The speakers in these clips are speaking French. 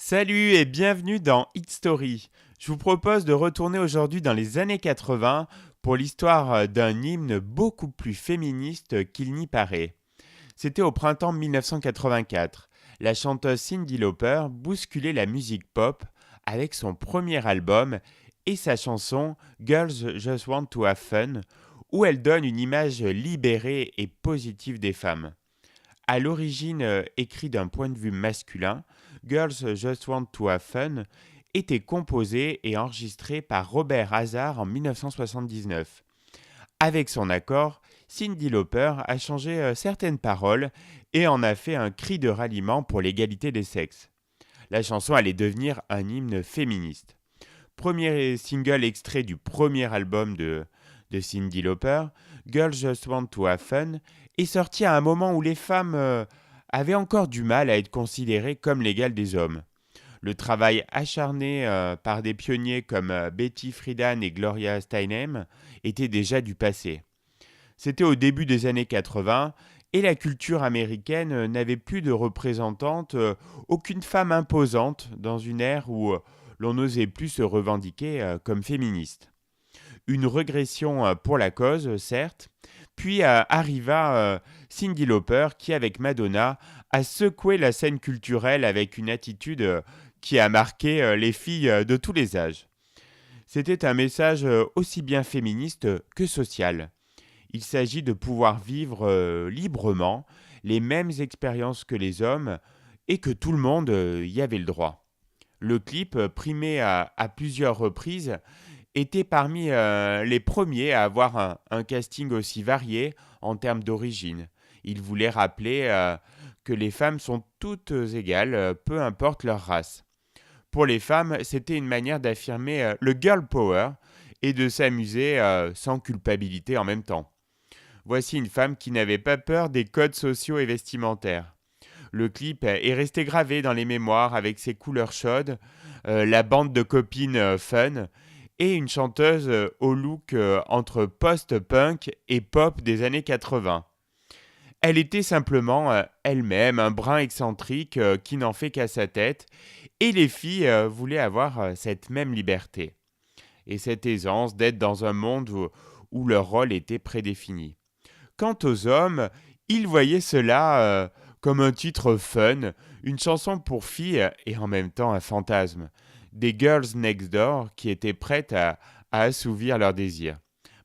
Salut et bienvenue dans Hit Story. Je vous propose de retourner aujourd'hui dans les années 80 pour l'histoire d'un hymne beaucoup plus féministe qu'il n'y paraît. C'était au printemps 1984. La chanteuse Cyndi Lauper bousculait la musique pop avec son premier album et sa chanson Girls Just Want to Have Fun, où elle donne une image libérée et positive des femmes. À l'origine écrit d'un point de vue masculin, Girls Just Want to Have Fun était composé et enregistré par Robert Hazard en 1979. Avec son accord, Cyndi Lauper a changé certaines paroles et en a fait un cri de ralliement pour l'égalité des sexes. La chanson allait devenir un hymne féministe. Premier single extrait du premier album de Cyndi Lauper, Girls Just Want to Have Fun, est sorti à un moment où les femmes avaient encore du mal à être considérées comme l'égale des hommes. Le travail acharné par des pionniers comme Betty Friedan et Gloria Steinem était déjà du passé. C'était au début des années 80 et la culture américaine n'avait plus de représentante, aucune femme imposante dans une ère où l'on n'osait plus se revendiquer comme féministe. Une régression pour la cause, certes, puis arriva Cyndi Lauper qui, avec Madonna, a secoué la scène culturelle avec une attitude qui a marqué les filles de tous les âges. C'était un message aussi bien féministe que social. Il s'agit de pouvoir vivre librement les mêmes expériences que les hommes et que tout le monde y avait le droit. Le clip, primé à plusieurs reprises, était parmi les premiers à avoir un casting aussi varié en termes d'origine. Il voulait rappeler que les femmes sont toutes égales, peu importe leur race. Pour les femmes, c'était une manière d'affirmer le girl power et de s'amuser sans culpabilité en même temps. Voici une femme qui n'avait pas peur des codes sociaux et vestimentaires. Le clip est resté gravé dans les mémoires avec ses couleurs chaudes, la bande de copines fun et une chanteuse au look entre post-punk et pop des années 80. Elle était simplement elle-même, un brin excentrique qui n'en fait qu'à sa tête, et les filles voulaient avoir cette même liberté et cette aisance d'être dans un monde où leur rôle était prédéfini. Quant aux hommes, ils voyaient cela comme un titre fun, une chanson pour filles et en même temps un fantasme. Des girls next door qui étaient prêtes à assouvir leurs désirs.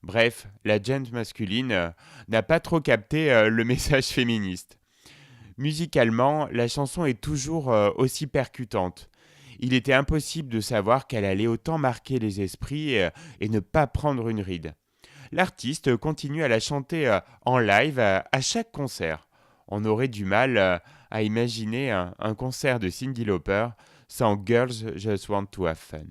Bref, la gente masculine n'a pas trop capté le message féministe. Musicalement, la chanson est toujours aussi percutante. Il était impossible de savoir qu'elle allait autant marquer les esprits et ne pas prendre une ride. L'artiste continue à la chanter en live à chaque concert. On aurait du mal à imaginer un concert de Cyndi Lauper sans Girls Just Want to Have Fun.